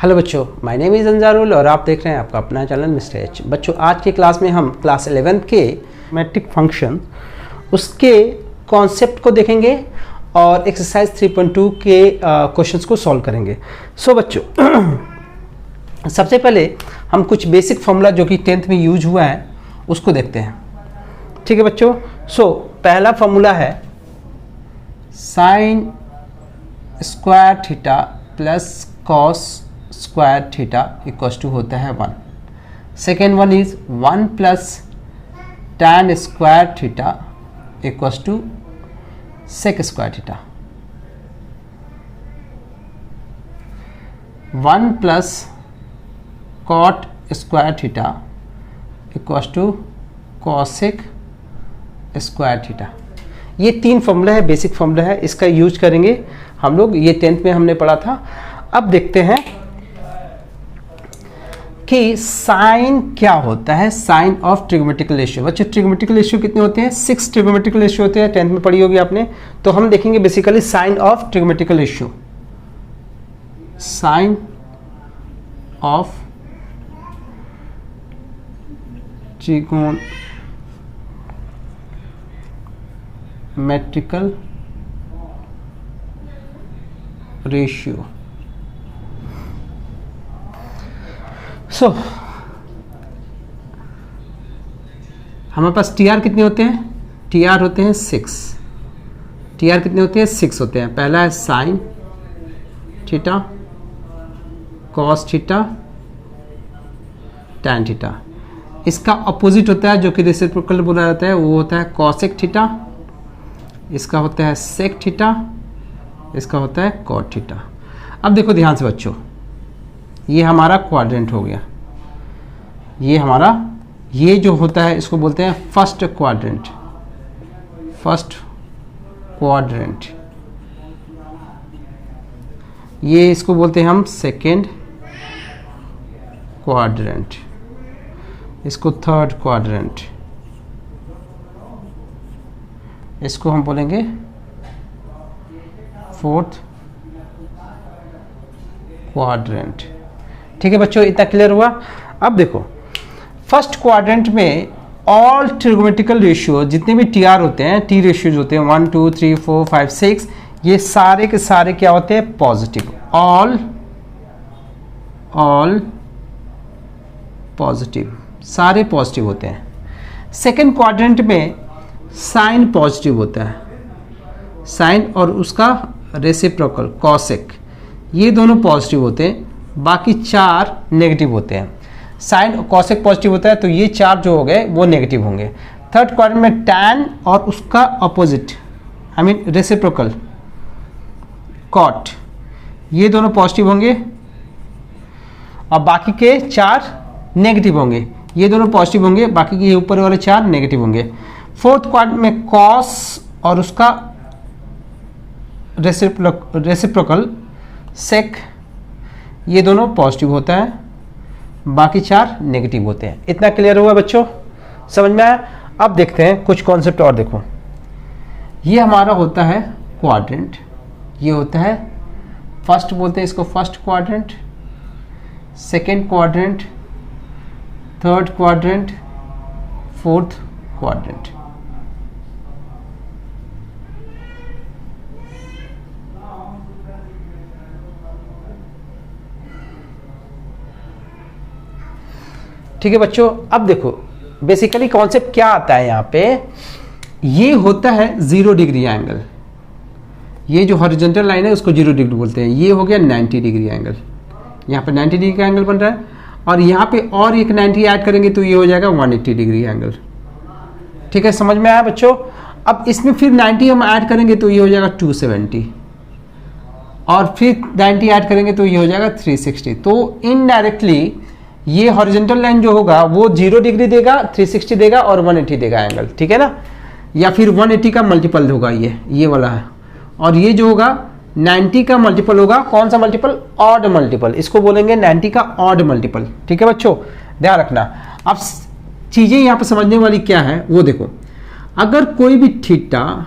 Hello बच्चों, my name is अंजारुल और आप देख रहे हैं आपका अपना चैनल मिस्टर एच। बच्चों, आज की क्लास में हम क्लास 11th के मैट्रिक फंक्शन उसके कॉन्सेप्ट को देखेंगे और एक्सरसाइज 3.2 के क्वेश्चंस को सॉल्व करेंगे। सो बच्चों, सबसे पहले हम कुछ बेसिक फॉर्मूला जो कि 10th में यूज हुआ है उसको देखते हैं। ठीक है बच्चों। सो पहला फॉर्मूला है sine square theta plus cos square theta equals to होता है 1। Second one is 1 plus tan square theta equals to sec square theta. 1 plus cot square theta equals to cosec square theta. ये तीन formula है, basic formula है, इसका use करेंगे हम लोग। ये 10th में हमने पढ़ा था। अब देखते हैं कि साइन क्या होता है। Sine of trigonometrical ratio. बच्चों, ट्रिग्नोमेट्रिकल रेशियो कितने होते हैं? 6 ट्रिग्नोमेट्रिकल रेशियो होते हैं, 10th में पढ़ी होगी आपने। तो हम देखेंगे basically sine of trigonometrical ratio. Sine of trigonometrical ratio. So हमारे पास टी आर कितने होते हैं? टी आर होते हैं 6। टी आर कितने होते हैं? 6 होते हैं। पहला है sine theta, cos theta, tan theta. इसका अपोजिट होता है जो कि रेसिप्रोकल बोला जाता है, वो होता है कॉसेक थीटा। इसका होता है सेक थीटा, इसका होता है कॉट थीटा। अब देखो ध्यान से बच्चों, ये हमारा क्वाड्रेंट हो गया। ये हमारा, ये जो होता है इसको बोलते हैं फर्स्ट क्वाड्रेंट। First quadrant. ये इसको बोलते हैं हम सेकेंड क्वाड्रेंट। इसको थर्ड क्वाड्रेंट। इसको हम बोलेंगे फोर्थ क्वाड्रेंट। ठीक है बच्चों, इतना क्लियर हुआ। अब देखो, फर्स्ट क्वाड्रेंट में ऑल ट्रिग्नोमेट्रिकल रेशियो जितने भी टी आर होते हैं, टी रेशियोज होते हैं 1 2 3 4 5 6, ये सारे के सारे क्या होते हैं? पॉजिटिव। ऑल पॉजिटिव, सारे पॉजिटिव होते हैं। सेकेंड क्वाड्रेंट में साइन पॉजिटिव होता है, साइन और उसका रेसिप्रोकल कॉसेक, ये दोनों पॉजिटिव होते हैं, बाकी 4 नेगेटिव होते हैं। साइन और कॉसेक पॉजिटिव होता है तो ये 4 जो हो गए वो नेगेटिव होंगे। थर्ड क्वाड्रेंट में टैन और उसका opposite I mean reciprocal cot, ये दोनों पॉजिटिव होंगे और बाकी के 4 नेगेटिव होंगे। ये दोनों पॉजिटिव होंगे, बाकी के ऊपर वाले 4 नेगेटिव होंगे। फोर्थ क्वाड्रेंट में कॉस और उसका रेसिप्रोकल सेक, ये दोनों पॉजिटिव होता है, बाकी 4 नेगेटिव होते हैं। इतना क्लियर हुआ बच्चों? समझ में आया? अब देखते हैं कुछ कॉन्सेप्ट और। देखो, ये हमारा होता है क्वाड्रेंट, ये होता है फर्स्ट, बोलते हैं इसको first quadrant, second quadrant, third quadrant, fourth quadrant. ठीक है बच्चों, अब देखो बेसिकली कॉन्सेप्ट क्या आता है यहाँ पे। ये होता है 0 डिग्री एंगल। ये जो हॉरिजॉन्टल लाइन है उसको 0 डिग्री बोलते हैं। ये हो गया 90 डिग्री एंगल। यहाँ पे 90 डिग्री का एंगल बन रहा है और यहाँ पे और एक 90 ऐड करेंगे तो ये हो जाएगा 180 डिग्री एंगल। ठीक है, समझ में आया बच्चों? अब इसमें फिर 90 हम ऐड करेंगे तो ये हो जाएगा 270 और फिर 90 ऐड करेंगे तो ये हो जाएगा 360। तो इनडायरेक्टली ये हॉरिजॉन्टल लाइन जो होगा वो 0 डिग्री देगा, 360 देगा और 180 देगा एंगल। ठीक है ना? या फिर 180 का मल्टीपल होगा, ये वाला है। और ये जो होगा 90 का मल्टीपल होगा। कौन सा मल्टीपल? Odd multiple. इसको बोलेंगे 90 का ऑड मल्टीपल। ठीक है बच्चों, ध्यान रखना। अब चीजें यहाँ पर समझने वाली क्या है वो देखो। अगर कोई भी थीटा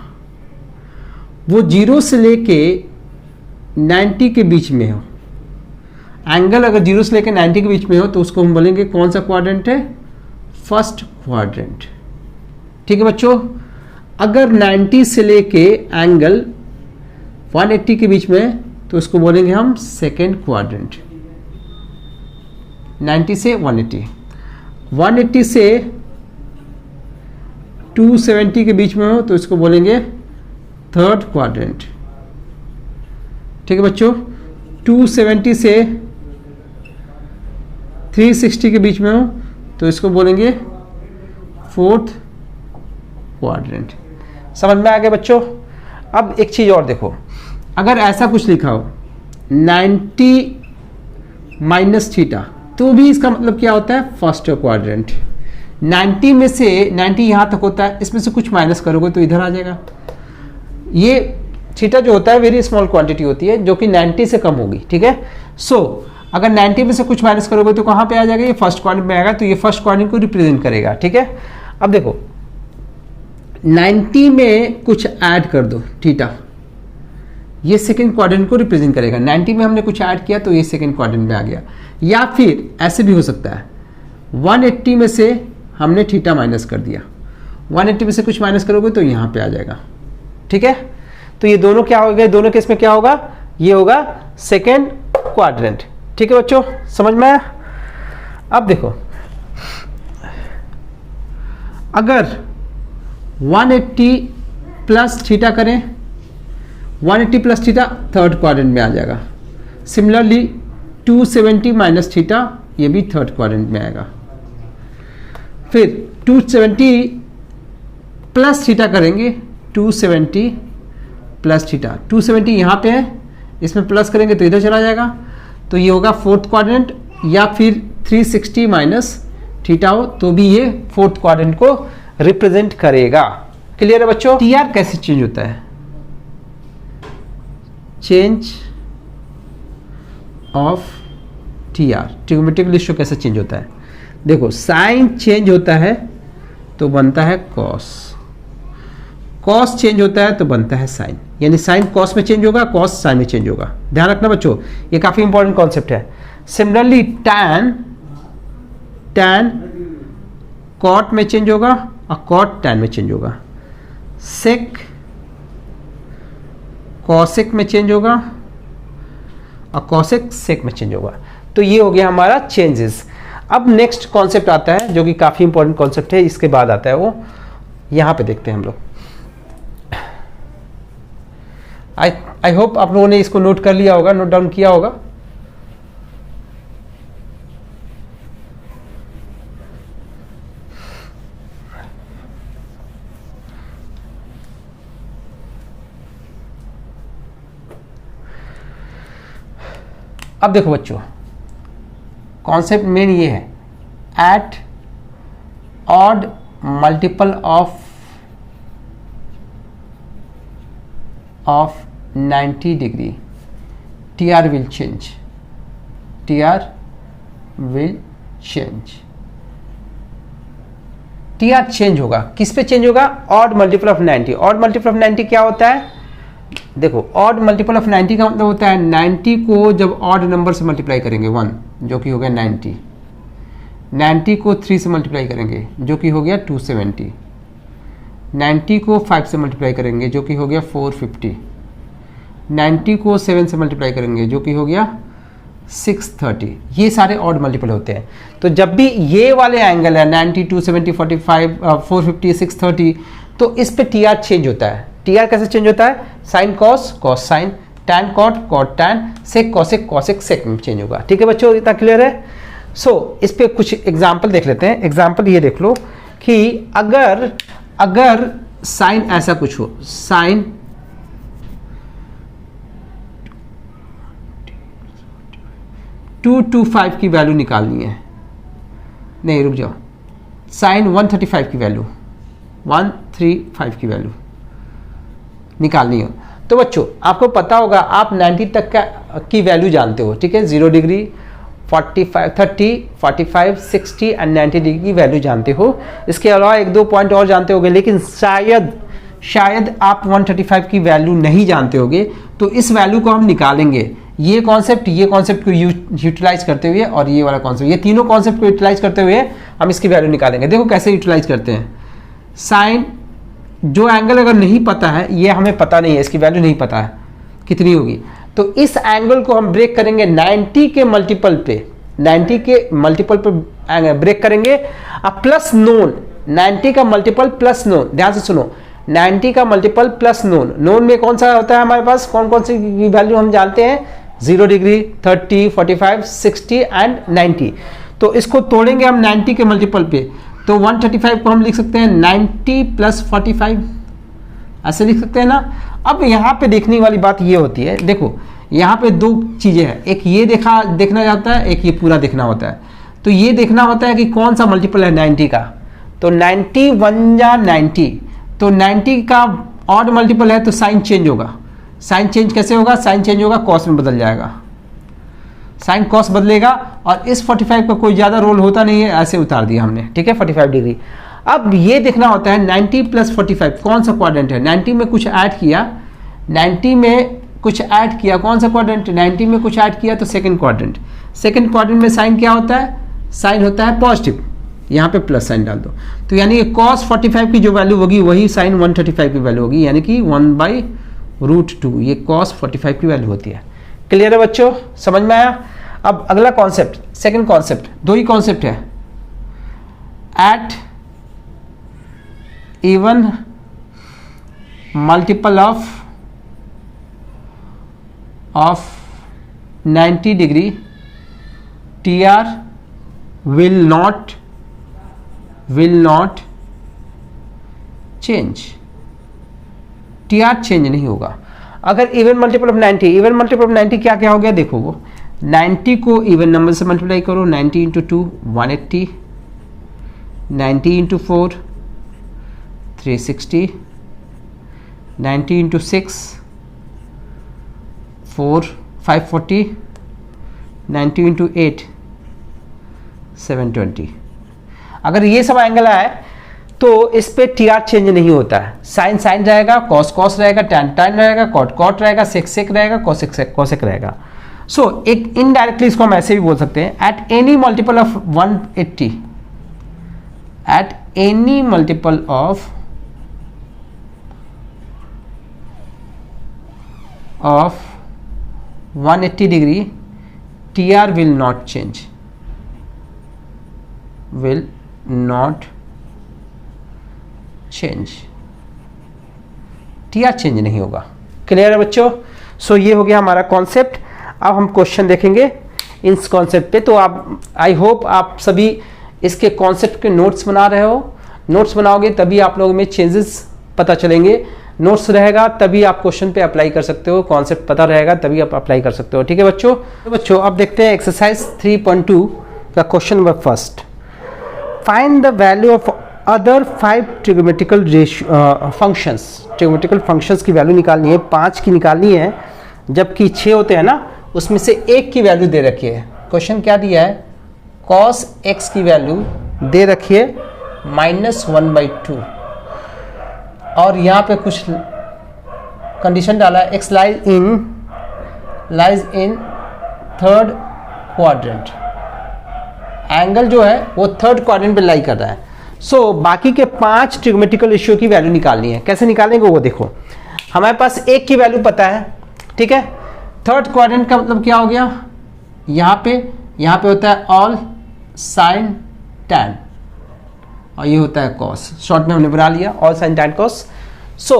वो 0 से लेके 90 के बीच में हो, एंगल अगर 0 से लेकर 90 के बीच में हो तो उसको हम बोलेंगे कौन सा क्वाड्रेंट है, फर्स्ट क्वाड्रेंट। ठीक है बच्चों, अगर 90 से लेके एंगल 180 के बीच में तो उसको बोलेंगे हम सेकेंड क्वाड्रेंट। 90 से 180, 180 से 270 के बीच में हो तो इसको बोलेंगे थर्ड क्वाड्रेंट। ठीक है बच्चों, 270 से 360 के बीच में हो तो इसको बोलेंगे फोर्थ क्वाड्रेंट। समझ में आ गया बच्चों। अब एक चीज और देखो, अगर ऐसा कुछ लिखा हो 90 माइनस थीटा तो भी इसका मतलब क्या होता है, फर्स्ट क्वाड्रेंट। 90 में से 90 यहाँ तक होता है, इसमें से कुछ माइनस करोगे तो इधर आ जाएगा। ये थीटा जो होता है वेरी स्मॉल क्वांटिटी होती है जो कि 90 से कम होगी। ठीक है, सो अगर 90 में से कुछ माइनस करोगे तो कहाँ पे आ जाएगा, ये फर्स्ट क्वाड्रेंट में आएगा, तो ये फर्स्ट क्वाड्रेंट को रिप्रेजेंट करेगा। ठीक है, अब देखो 90 में कुछ ऐड कर दो थीटा, ये सेकंड क्वाड्रेंट को रिप्रेजेंट करेगा। 90 में हमने कुछ ऐड किया तो ये सेकंड क्वाड्रेंट में आ गया। या फिर ऐसे भी हो सकता है 180 में से हमने थीटा माइनस कर दिया, 180 में से कुछ माइनस करोगे तो यहाँ पे आ जाएगा। ठीक है, तो ये दोनों क्या हो गए, दोनों केस में क्या होगा, ये होगा सेकेंड क्वाड्रेंट। ठीक है बच्चों, समझ में आया। अब देखो अगर 180 प्लस थीटा करें, 180 प्लस थीटा थर्ड क्वाड्रेंट में आ जाएगा। सिमिलरली 270 माइनस थीटा ये भी थर्ड क्वाड्रेंट में आएगा। फिर 270 प्लस थीटा करेंगे, 270 प्लस थीटा, 270 यहाँ पे है, इसमें प्लस करेंगे तो इधर चला जाएगा, तो ये होगा फोर्थ क्वाड्रेंट। या फिर 360 माइनस थीटा हो तो भी ये फोर्थ क्वाड्रेंट को रिप्रेजेंट करेगा। क्लियर है बच्चों। टीआर कैसे चेंज होता है, change of TR, trigonometric ratio कैसे चेंज होता है। देखो साइन चेंज होता है तो बनता है कॉस, कॉस चेंज होता है तो बनता है साइन, यानी साइन कॉस में चेंज होगा, कॉस साइन में चेंज होगा। ध्यान रखना बच्चों, ये काफी इंपॉर्टेंट कॉन्सेप्ट है। सिमिलरली टैन, टैन कॉट में चेंज होगा और कॉट टैन में चेंज होगा। सेक कॉसेक में चेंज होगा और कॉसेक सेक में चेंज होगा। तो ये हो गया हमारा चेंजेस। अब नेक्स्ट कॉन्सेप्ट आता है जो कि काफी इंपॉर्टेंट कॉन्सेप्ट है, इसके बाद आता है वो, यहां पे देखते हैं हम लोग। आई होप आप लोगों ने इसको नोट कर लिया होगा, नोट डाउन किया होगा। अब देखो बच्चों, कॉन्सेप्ट मेन ये है, at odd multiple of 90 degree TR will change, TR will change. TR change होगा, किस पे चेंज होगा, odd multiple of 90। Odd multiple of 90 क्या होता है, देखो ऑड मल्टीपल ऑफ 90 का मतलब होता है 90 को जब ऑड नंबर से मल्टीप्लाई करेंगे 1 जो कि हो गया 90, 90 को 3 से मल्टीप्लाई करेंगे जो कि हो गया 270, 90 को 5 से मल्टीप्लाई करेंगे जो कि हो गया 450, 90 को 7 से मल्टीप्लाई करेंगे जो कि हो गया 630। ये सारे ऑड मल्टीपल होते हैं। तो जब भी ये वाले एंगल है 90, 270, 45, 450, 630, तो इस पे टीआर चेंज होता है। टीआर कैसे चेंज होता है, sine cos, cos sine, tan cot, cot tan, sec cosec, cosec sec में चेंज होगा। ठीक है बच्चों, इतना क्लियर है। सो इस पे कुछ एग्जांपल देख लेते हैं। एग्जांपल ये देख लो कि अगर साइन ऐसा कुछ हो, साइन 225 की वैल्यू निकालनी है, नहीं रुक जाओ, साइन 135 की वैल्यू, 135 की वैल्यू निकालनी हो तो बच्चों आपको पता होगा, आप 90 तक की वैल्यू जानते हो। ठीक है, 0 डिग्री, 45, 30, 45, 60 एंड 90 डिग्री की वैल्यू जानते हो। इसके अलावा 1-2 पॉइंट और जानते होगे, लेकिन शायद आप 135 की वैल्यू नहीं जानते होगे। तो इस वैल्यू को हम निकालेंगे, ये कॉन्सेप्ट को यूटिलाइज करते हुए और ये वाला कॉन्सेप्ट, ये तीनों कॉन्सेप्ट को यूटिलाइज करते हुए हम इसकी वैल्यू निकालेंगे। देखो कैसे यूटिलाइज करते हैं। साइन, जो एंगल अगर नहीं पता है, ये हमें पता नहीं है, इसकी वैल्यू नहीं पता है कितनी होगी, तो इस एंगल को हम ब्रेक करेंगे 90 के मल्टीपल पे, 90 के मल्टीपल पे ब्रेक करेंगे। अब प्लस नोन, 90 का मल्टीपल प्लस नोन, ध्यान से सुनो, 90 का मल्टीपल प्लस नोन, नोन में कौन सा होता है हमारे पास, कौन कौन सी वैल्यू हम जानते हैं, 0 डिग्री, 30, 45, 60 एंड 90। तो इसको तोड़ेंगे हम 90 के मल्टीपल पे, तो 135 को हम लिख सकते हैं 90 प्लस 45, ऐसे लिख सकते हैं ना। अब यहाँ पे देखने वाली बात ये होती है, देखो यहाँ पे दो चीज़ें हैं, एक ये देखना जाता है, एक ये पूरा देखना होता है। तो ये देखना होता है कि कौन सा मल्टीपल है 90 का, तो 90 1 जा 90, तो 90 का ऑड मल्टीपल है तो साइन चेंज होगा। साइन चेंज कैसे होगा, साइन चेंज होगा कॉस में बदल जाएगा, साइन कॉस बदलेगा, और इस 45 का कोई ज़्यादा रोल होता नहीं है, ऐसे उतार दिया हमने, ठीक है, 45 डिग्री। अब ये देखना होता है 90 प्लस 45 कौन सा क्वाड्रेंट है, 90 में कुछ ऐड किया, 90 में कुछ ऐड किया, कौन सा क्वाड्रेंट, 90 में कुछ ऐड किया तो सेकंड क्वाड्रेंट। सेकंड क्वाड्रेंट में साइन क्या होता है, साइन होता है पॉजिटिव, यहाँ पे प्लस साइन डाल दो, तो यानी कि cos 45 की जो वैल्यू होगी वही साइन 135 की वैल्यू होगी, यानी कि 1/√2, ये cos 45 की वैल्यू होती है। क्लियर है बच्चों, समझ में आया। अब अगला कॉन्सेप्ट, सेकंड कॉन्सेप्ट, दो ही कॉन्सेप्ट है। At even multiple of 90 degree TR will not change, TR change नहीं होगा। अगर even multiple of 90, even multiple of 90 क्या क्या हो गया, देखो वो 90 को इवन नंबर से मल्टीप्लाई करो, 90 इंटू 2 180, 90 इंटू 4 360, 90 इंटू 6 540, 90 इंटू 8 720। अगर ये सब एंगल आए तो इस पे TR चेंज नहीं होता है, साइन साइन रहेगा, कॉस कॉस रहेगा, टैन टैन रहेगा, कॉट कॉट रहेगा, सेक सेक रहेगा, कोसेक कोसेक रहेगा। सो एक इनडायरेक्टली इसको हम ऐसे भी बोल सकते हैं, at any multiple of 180, at any multiple of 180 degree TR will not change, will not change, TR change नहीं होगा। क्लियर है बच्चों। सो ये हो गया हमारा कॉन्सेप्ट। अब हम क्वेश्चन देखेंगे इस कॉन्सेप्ट पे। तो आप, आई होप आप सभी इसके कॉन्सेप्ट के नोट्स बना रहे हो। नोट्स बनाओगे तभी आप लोगों में चेंजेस पता चलेंगे, नोट्स रहेगा तभी आप क्वेश्चन पे अप्लाई कर सकते हो, कॉन्सेप्ट पता रहेगा तभी आप अप्लाई कर सकते हो। ठीक है बच्चों। तो बच्चों अब देखते हैं एक्सरसाइज 3.2 का question number first. Find the value of other 5 trigonometrical functions. Trigonometrical functions की वैल्यू निकालनी है, 5 की निकालनी है, जबकि 6 होते हैं ना, उसमें से एक की वैल्यू दे रखी है। क्वेश्चन क्या दिया है, cos x की वैल्यू दे रखी है -1/2, और यहाँ पे कुछ कंडीशन डाला है, x lies in third quadrant. Angle जो है वो थर्ड क्वाड्रेंट पे लाई कर रहा है। सो बाकी के 5 ट्रिग्नोमेट्रिकल रेशियो की वैल्यू निकालनी है। कैसे निकालेंगे वो देखो, हमारे पास एक की वैल्यू पता है, ठीक है। थर्ड क्वाड्रेंट का मतलब क्या हो गया, यहाँ पे होता है ऑल साइन टैन, और ये होता है कॉस। शॉर्ट में हमने बना लिया all sign tan cos. So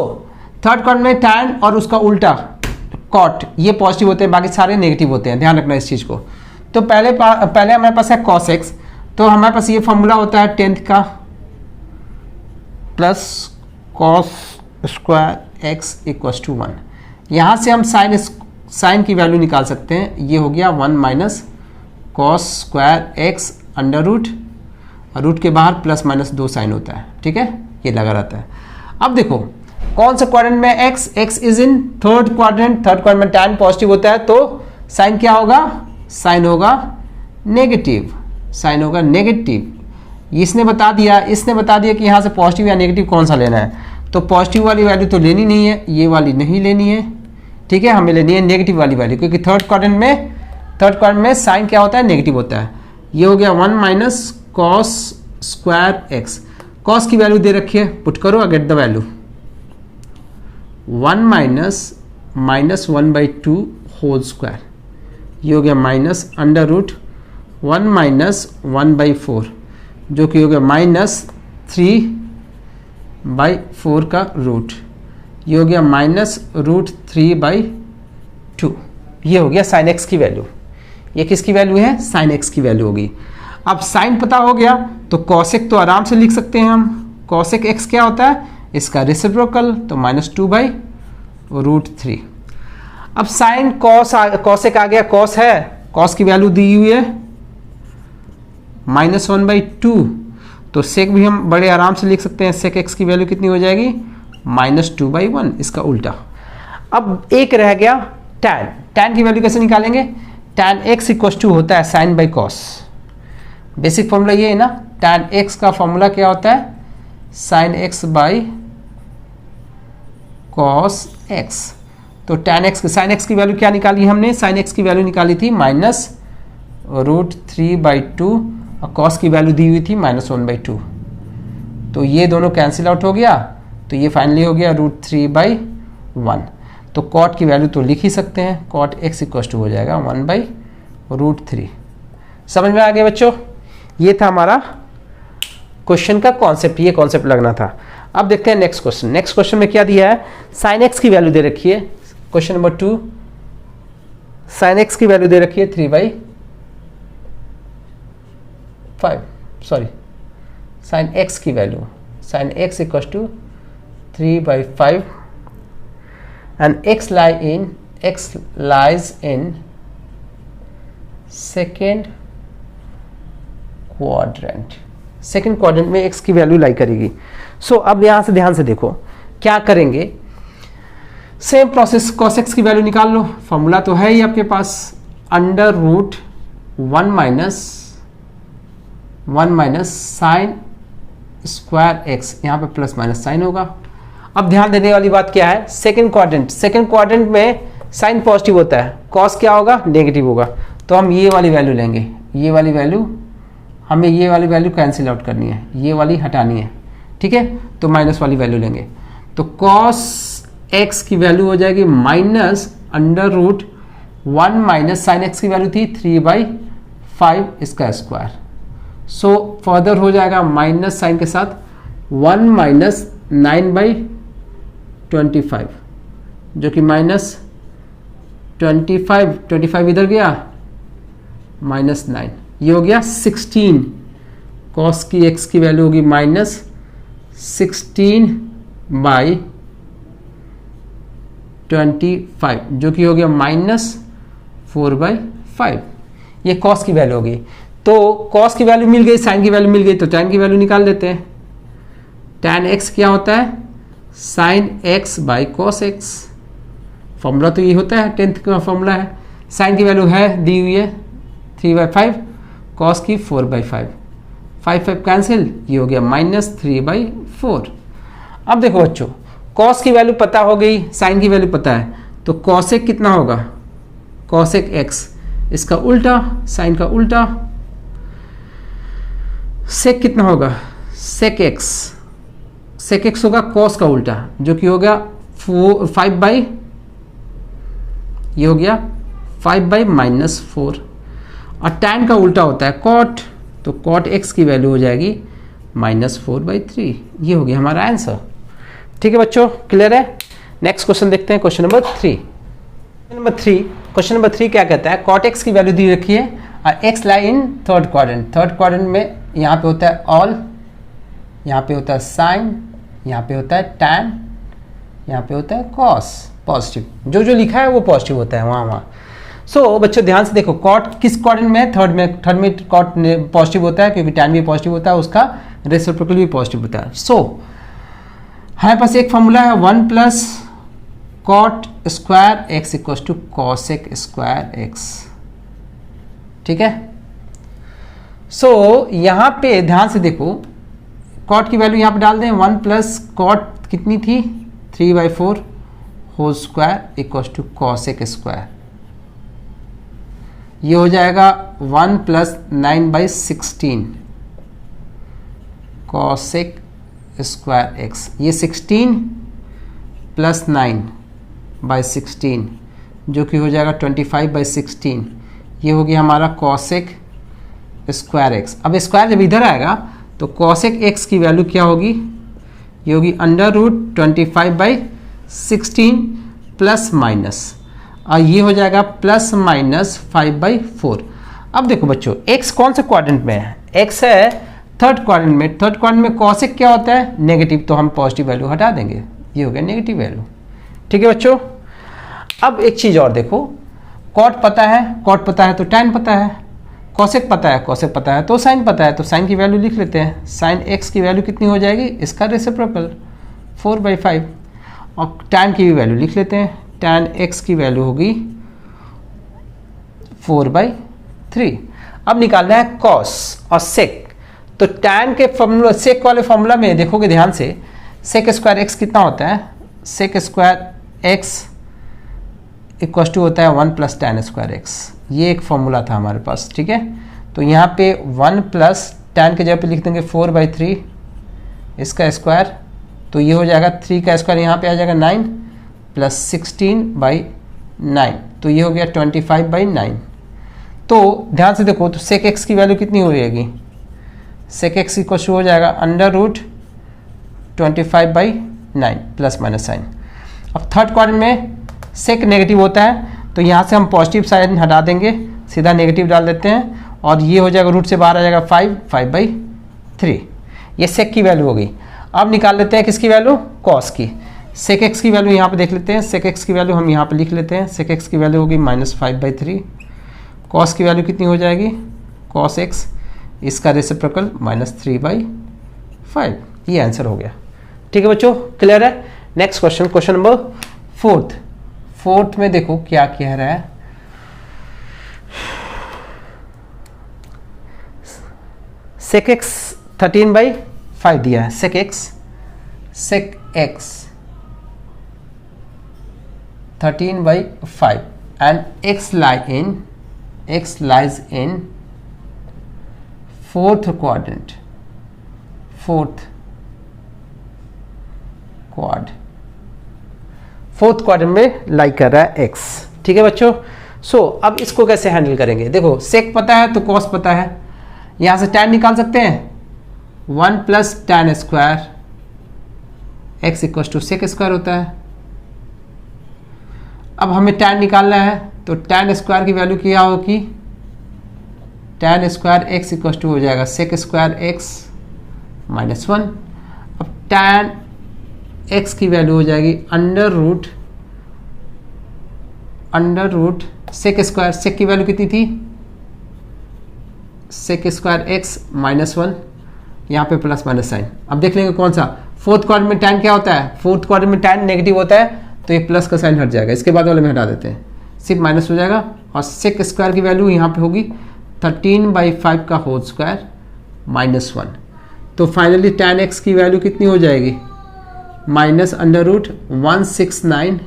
third quadrant में टैन और उसका उल्टा कॉट, ये पॉजिटिव होते हैं, बाकी सारे नेगेटिव होते हैं, ध्यान रखना इस चीज को। तो पहले हमारे पास है cos x, तो हमारे पास ये फॉर्मूला होता है 10th का plus cos square x equals to 1। यहाँ से हम साइन की वैल्यू निकाल सकते हैं, ये हो गया 1 minus cos square x under root के बाहर प्लस माइनस 2 साइन होता है, ठीक है, ये लगा रहता है। अब देखो कौन सा क्वाड्रेंट में x is in third quadrant, third quadrant में टैन पॉजिटिव होता है, तो साइन क्या होगा, साइन होगा नेगेटिव, साइन होगा नेगेटिव। इसने बता दिया कि यहाँ से पॉजिटिव या नेगेटिव कौन सा लेना है, तो पॉजिटिव वाली वैल्यू तो लेनी नहीं है, ये वाली नहीं लेनी है, ठीक है, हमें लेनी है नेगेटिव वाली वैल्यू, क्योंकि थर्ड क्वाड्रेंट में साइन क्या होता है, नेगेटिव होता है। ये हो गया 1 minus cos square x. Cos की वैल्यू दे रखी है, पुट करो, get the value 1 minus 1/2 whole square. ये हो गया माइनस अंडर रूट 1 माइनस 1/4, जो कि हो गया माइनस 3/4 का रूट। ये हो गया माइनस रूट 3/2। ये हो गया साइन एक्स की वैल्यू। ये किसकी वैल्यू है, साइन एक्स की वैल्यू होगी। अब साइन पता हो गया तो कॉसेक तो आराम से लिख सकते हैं हम। कॉसेक एक्स क्या होता है, इसका रेसिप्रोकल, तो -2/√3। अब साइन कॉसेक आ गया, कॉस है, कॉस की वैल्यू दी हुई है -1/2, तो सेक भी हम बड़े आराम से लिख सकते हैं। सेक एक्स की वैल्यू कितनी हो जाएगी, -2/1, इसका उल्टा। अब एक रह गया टैन। टैन की वैल्यू कैसे निकालेंगे, टैन एक्स इक्वल टू होता है sine by cos. Basic formula ये है ना, टैन एक्स का फॉर्मूला क्या होता है, sine x by cos x. तो टैन एक्स, साइन एक्स की वैल्यू क्या निकाली हमने, साइन एक्स की वैल्यू निकाली थी -√3/2 और कॉस की वैल्यू दी हुई थी -1/2। तो ये दोनों कैंसिल आउट हो गया, तो ये फाइनली हो गया √3/1। तो कॉट की वैल्यू तो लिख ही सकते हैं, कॉट एक्स इक्वल टू हो जाएगा 1/√3। समझ में आ गया बच्चों, ये था हमारा क्वेश्चन का कॉन्सेप्ट, ये कॉन्सेप्ट लगना था। अब देखते हैं नेक्स्ट क्वेश्चन। नेक्स्ट क्वेश्चन में क्या दिया है, साइन एक्स की वैल्यू दे रखी है, क्वेश्चन नंबर 2। साइन एक्स की वैल्यू दे रखी है 3/5, सॉरी साइन एक्स की value, sine x equal to 3/5 and x lies in second quadrant। Second quadrant में x की वैल्यू लाई करेगी। सो अब यहां से ध्यान से देखो क्या करेंगे, सेम प्रोसेस, cos x की वैल्यू निकाल लो, फॉर्मूला तो है ही आपके पास, under root 1 minus sine square x, यहाँ पे प्लस माइनस साइन होगा। अब ध्यान देने वाली बात क्या है, सेकंड क्वाड्रेंट में साइन पॉजिटिव होता है, कॉस क्या होगा, नेगेटिव होगा। तो हम ये वाली वैल्यू लेंगे, ये वाली वैल्यू, हमें ये वाली वैल्यू कैंसिल आउट करनी है, ये वाली हटानी है, ठीक है। तो माइनस वाली वैल्यू लेंगे, तो कॉस एक्स की वैल्यू हो जाएगी minus under root 1 minus sine x की वैल्यू थी 3/5 इसका स्क्वायर। सो फर्दर हो जाएगा माइनस साइन के साथ 1 माइनस 9/25, जो कि -25 इधर गया, -9, ये हो गया 16। कॉस की एक्स की वैल्यू होगी -16/25, जो कि हो गया -4/5। ये कॉस की वैल्यू होगी। तो कॉस की वैल्यू मिल गई, साइन की वैल्यू मिल गई, तो टैन की वैल्यू निकाल देते हैं। टैन एक्स क्या होता है, sine x by cos x. Formula तो ये होता है, 10th का फॉर्मूला है। साइन की वैल्यू है दी हुई है 3/5, कॉस की 4/5, 5 कैंसिल, ये हो गया -3/4। अब देखो बच्चों, कॉस की वैल्यू पता हो गई, साइन की वैल्यू पता है, तो कॉसेक कितना होगा, कॉसेक एक्स, इसका उल्टा, साइन का उल्टा। सेक कितना होगा, सेक एक्स होगा कॉस का उल्टा, जो कि हो गया 5/, ये हो गया 5/-4। और टैन का उल्टा होता है कॉट, तो कॉट एक्स की वैल्यू हो जाएगी -4/3। ये हो गया हमारा आंसर। ठीक है बच्चों, क्लियर है। नेक्स्ट क्वेश्चन देखते हैं, क्वेश्चन नंबर 3। क्वेश्चन नंबर 3 क्या कहता है, कॉट एक्स की वैल्यू दी रखी है और x lie in third quadrant में यहाँ पे होता है ऑल, यहाँ पे होता है साइन, यहाँ पे होता है टैन, यहाँ पे होता है कॉस, पॉजिटिव। जो लिखा है वो पॉजिटिव होता है वहाँ। सो बच्चों ध्यान से देखो, कॉट किस क्वाड्रेंट में है, थर्ड में कॉट पॉजिटिव होता है, क्योंकि टैन भी पॉजिटिव होता है, उसका रेसिप्रोकल भी पॉजिटिव होता है। सो हमारे पास एक फॉर्मूला है 1 plus cot square x equal to cosec square x, ठीक है। सो यहाँ पे ध्यान से देखो, कॉट की वैल्यू यहाँ पे डाल दें, 1 प्लस कॉट कितनी थी 3/4 whole square equal to cosec square. ये हो जाएगा 1 प्लस 9/16 कॉसेक स्क्वायर एक्स। ये 16 प्लस 9/16 जो कि हो जाएगा 25/16। ये हो गया हमारा कॉसेक स्क्वायर एक्स। अब स्क्वायर जब इधर आएगा तो कॉसेक एक्स की वैल्यू क्या होगी? ये होगी √25/16 प्लस माइनस, और ये हो जाएगा प्लस माइनस 5/4। अब देखो बच्चों, एक्स कौन से क्वाड्रेंट में है? एक्स है थर्ड क्वाड्रेंट में। थर्ड क्वाड्रेंट में कॉसेक क्या होता है? नेगेटिव, तो हम पॉजिटिव वैल्यू हटा देंगे, ये हो गया नेगेटिव वैल्यू। ठीक है बच्चों। अब एक चीज़ और देखो, कॉट पता है, कॉट पता है तो टैन पता है, कॉसेक पता है, कॉसेक पता है तो साइन पता है, तो साइन की वैल्यू लिख लेते हैं। साइन एक्स की वैल्यू कितनी हो जाएगी? इसका रेसिप्रोकल 4/5। और टैन की भी वैल्यू लिख लेते हैं। टैन एक्स की वैल्यू होगी 4/3। अब निकालना है कॉस और सेक। तो टैन के फॉर्मूला, सेक वाले फॉर्मूला में देखोगे ध्यान से, सेक स्क्वायर एक्स कितना होता है? Sec square x equal to होता है 1 प्लस टैन स्क्वायर एक्स। ये एक फॉर्मूला था हमारे पास, ठीक है। तो यहाँ पे 1 प्लस टैन के जगह पे लिख देंगे 4/3 इसका स्क्वायर, तो ये हो जाएगा 3 का स्क्वायर, यहाँ पे आ जाएगा 9 प्लस 16/9, तो ये हो गया 25/9। तो ध्यान से देखो, तो सेक एक्स की वैल्यू कितनी हो जाएगी? सेक एक्स इक्वल टू हो जाएगा √25/9 प्लस माइनस साइन। अब थर्ड क्वाड्रेंट में सेक नेगेटिव होता है, तो यहाँ से हम पॉजिटिव साइन हटा देंगे, सीधा नेगेटिव डाल देते हैं, और ये हो जाएगा रूट से बाहर आ जाएगा 5/3। ये सेक की वैल्यू होगी। अब निकाल लेते हैं किसकी वैल्यू? कॉस की। सेक एक्स की वैल्यू यहाँ पे देख लेते हैं। सेक एक्स की वैल्यू हम यहाँ पे लिख लेते हैं। सेक एक्स की वैल्यू होगी -5/3। कॉस की वैल्यू कितनी हो जाएगी? कॉस एक्स, इसका रेसिप्रोकल -3/5। ये आंसर हो गया। ठीक है बच्चों, क्लियर है? Next question, question number 4। Fourth में देखो क्या कह रहा है। सेक एक्स 13/5 दिया है। Sec x 13/5 and x lies in fourth quadrant. Fourth quadrant में लाई कर रहा है एक्स। ठीक है बच्चों। सो अब इसको कैसे हैंडल करेंगे? देखो, सेक पता है तो कॉस पता है, यहां से टैन निकाल सकते हैं। 1 plus tan square x equal to sec square होता है। अब हमें टैन निकालना है, तो टैन स्क्वायर की वैल्यू क्या होगी? Tan square x equal to हो जाएगा सेक स्क्वायर एक्स -1। अब टैन एक्स की वैल्यू हो जाएगी अंडर रूट सेक स्क्वायर। सेक की वैल्यू कितनी थी? सेक स्क्वायर एक्स -1, यहाँ पे प्लस माइनस साइन। अब देख लेंगे कौन सा। फोर्थ क्वाड्रेंट में टैन क्या होता है? फोर्थ क्वाड्रेंट में टैन नेगेटिव होता है, तो ये प्लस का साइन हट जाएगा, इसके बाद वाले में हटा देते हैं, सिर्फ माइनस हो जाएगा। और सेक स्क्वायर की वैल्यू यहाँ पे होगी 13/5 का होल स्क्वायर -1। तो फाइनली टैन एक्स की वैल्यू कितनी हो जाएगी? -169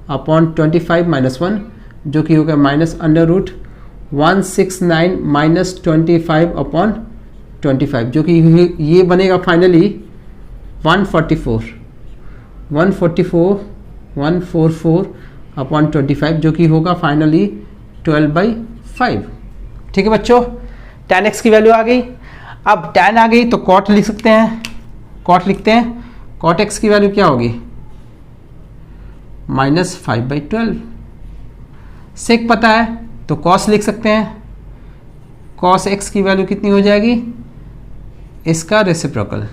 अपॉन 25 -1, जो कि होगा -169 -25 अपॉन 25, जो कि ये बनेगा फाइनली 144 अपॉन 25, जो कि होगा फाइनली 12/5। ठीक है बच्चों, tan x की वैल्यू आ गई। अब tan आ गई तो cot लिख सकते हैं, cot लिखते हैं। cot x की वैल्यू क्या होगी? -5/12। sec पता है तो cos लिख सकते हैं। cos x की वैल्यू कितनी हो जाएगी? इसका रेसिप्रोकल।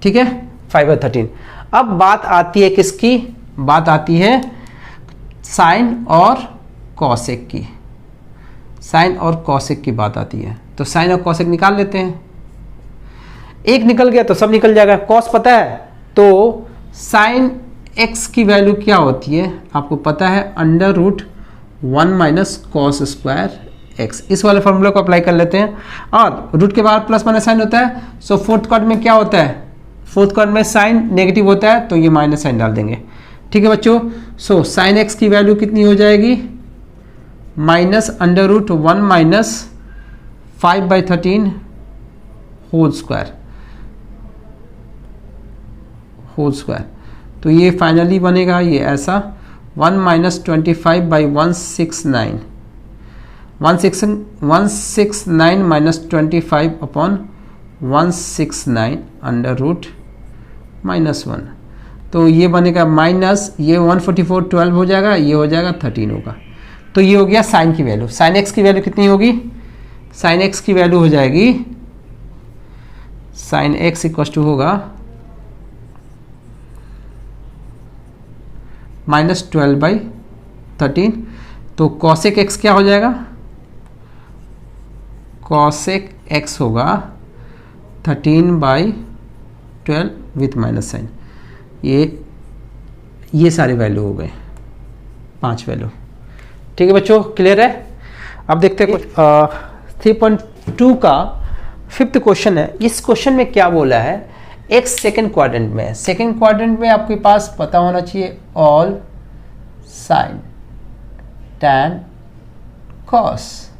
ठीक है, 5/13। अब बात आती है किसकी? बात आती है साइन और कॉसेक की। साइन और कॉसेक की बात आती है, तो साइन और कॉसेक निकाल लेते हैं। एक निकल गया तो सब निकल जाएगा। कॉस पता है तो साइन एक्स की वैल्यू क्या होती है? आपको पता है √1 - cos स्क्वायर एक्स। इस वाले फॉर्मूला को अप्लाई कर लेते हैं, और रूट के बाद प्लस माइनस साइन होता है। सो फोर्थ क्वाड्रेंट में क्या होता है? फोर्थ क्वाड्रेंट में साइन नेगेटिव होता है तो ये माइनस साइन डाल देंगे। ठीक है बच्चों, सो साइन एक्स की वैल्यू कितनी हो जाएगी, -√1 माइनस 5/13 होल स्क्वायर तो ये फाइनली बनेगा ये ऐसा 1 माइनस 25/169 169 माइनस 25 अपॉन 169 √-1 तो ये बनेगा माइनस ये 144 12 हो जाएगा, ये हो जाएगा 13 होगा। तो ये हो गया साइन की वैल्यू। साइन एक्स की वैल्यू कितनी होगी, साइन एक्स की वैल्यू हो जाएगी, साइन एक्स इक्वल टू होगा -12/13। तो कॉसेक एक्स क्या हो जाएगा, कॉसेक एक्स होगा 13/12 विथ माइनस साइन। ये सारे वैल्यू हो गए, 5 वैल्यू। ठीक है बच्चों, क्लियर है। अब देखते हैं 3.2 का 5th क्वेश्चन है। इस क्वेश्चन में क्या बोला है, एक्स सेकेंड क्वाड्रेंट में है। सेकेंड क्वाड्रेंट में आपके पास पता होना चाहिए all sign tan cos.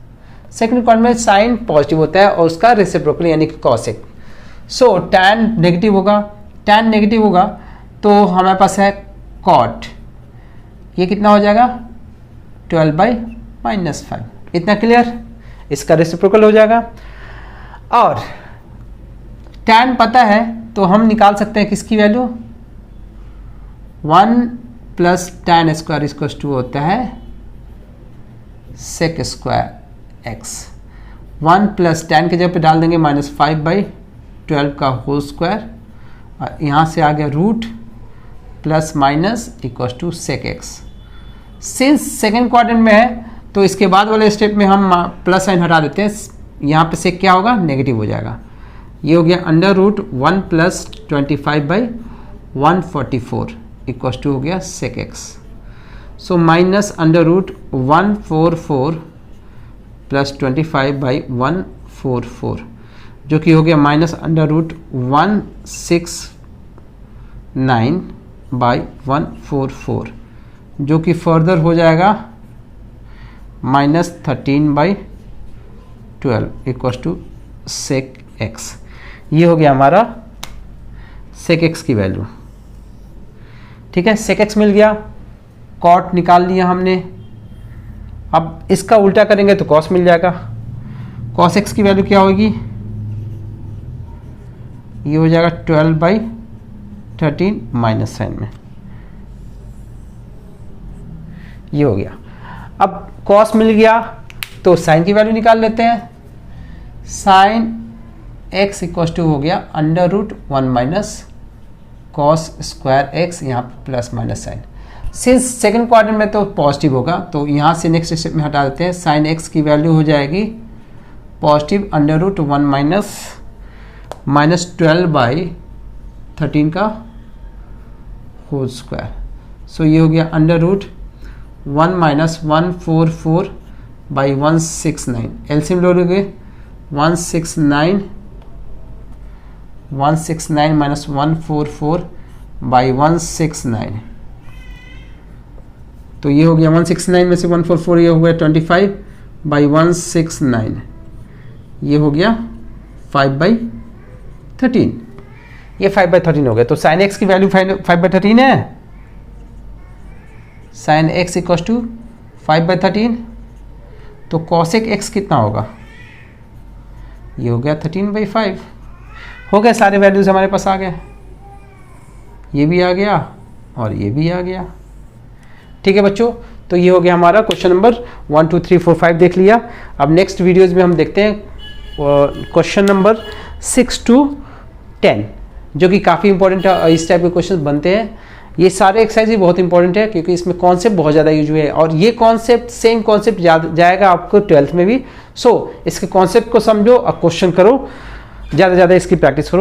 Second quadrant में साइन पॉजिटिव होता है और उसका रेसिप्रोकल यानी कि कॉसेक। सो टैन नेगेटिव होगा, टैन नेगेटिव होगा तो हमारे पास है कॉट, ये कितना हो जाएगा 12/-5। इतना क्लियर, इसका रेसिप्रोकल हो जाएगा। और टैन पता है तो हम निकाल सकते हैं किसकी value, 1 plus tan square equal to होता है sec square x. 1 plus tan के जगह पे डाल देंगे -5/12 का होल स्क्वायर, और यहाँ से आ गया root plus minus equal to sec x. Since second quadrant में है तो इसके बाद वाले स्टेप में हम प्लस साइन हटा देते हैं, यहाँ पे सेक क्या होगा, नेगेटिव हो जाएगा। ये हो गया √1 प्लस 25/144 इक्वल टू हो गया sec x. So minus √144 plus 25/144 जो कि हो गया -√169/144 जो कि फर्दर हो जाएगा -13/12 इक्वल टू सेक एक्स। ये हो गया हमारा सेक एक्स की वैल्यू। ठीक है, सेक एक्स मिल गया, कॉट निकाल लिया हमने। अब इसका उल्टा करेंगे तो कॉस मिल जाएगा। कॉस एक्स की वैल्यू क्या होगी, ये हो जाएगा 12/13 माइनस साइन में, ये हो गया। अब कॉस मिल गया तो साइन की वैल्यू निकाल लेते हैं। साइन एक्स इक्वल टू हो गया √1 माइनस कॉस स्क्वायर एक्स, यहाँ पर plus minus sine. Since second quadrant में तो पॉजिटिव होगा तो यहाँ से नेक्स्ट स्टेप में हटा देते हैं। साइन एक्स की वैल्यू हो जाएगी पॉजिटिव √1 माइनस 12/13 का होल स्क्वायर। सो ये हो गया √1 माइनस 144/169। एलसीएम लोगे 169 माइनस 144/169 तो ये हो गया 169 में से 144, ये हो गया 25/169, ये हो गया 5/13। ये 5/13 हो गया। तो साइन एक्स की वैल्यू 5/13 है। साइन एक्स इक्वल टू 5/13 तो कॉसेक एक्स कितना होगा, ये हो गया 13/5। हो गए, सारे वैल्यूज हमारे पास आ गए, ये भी आ गया और ये भी आ गया। ठीक है बच्चों, तो ये हो गया हमारा क्वेश्चन नंबर 1 2 3 4 5 देख लिया। अब नेक्स्ट वीडियोज़ में हम देखते हैं क्वेश्चन नंबर 6 to 10 जो कि काफ़ी इंपॉर्टेंट है। इस टाइप के क्वेश्चन बनते हैं। ये सारे एक्सरसाइज भी बहुत इंपॉर्टेंट है क्योंकि इसमें कॉन्सेप्ट बहुत ज़्यादा यूज हुए हैं और ये कॉन्सेप्ट सेम कॉन्सेप्ट जाएगा आपको 12th में भी। सो इसके कॉन्सेप्ट को समझो और क्वेश्चन करो, ज़्यादा से ज़्यादा इसकी प्रैक्टिस करो।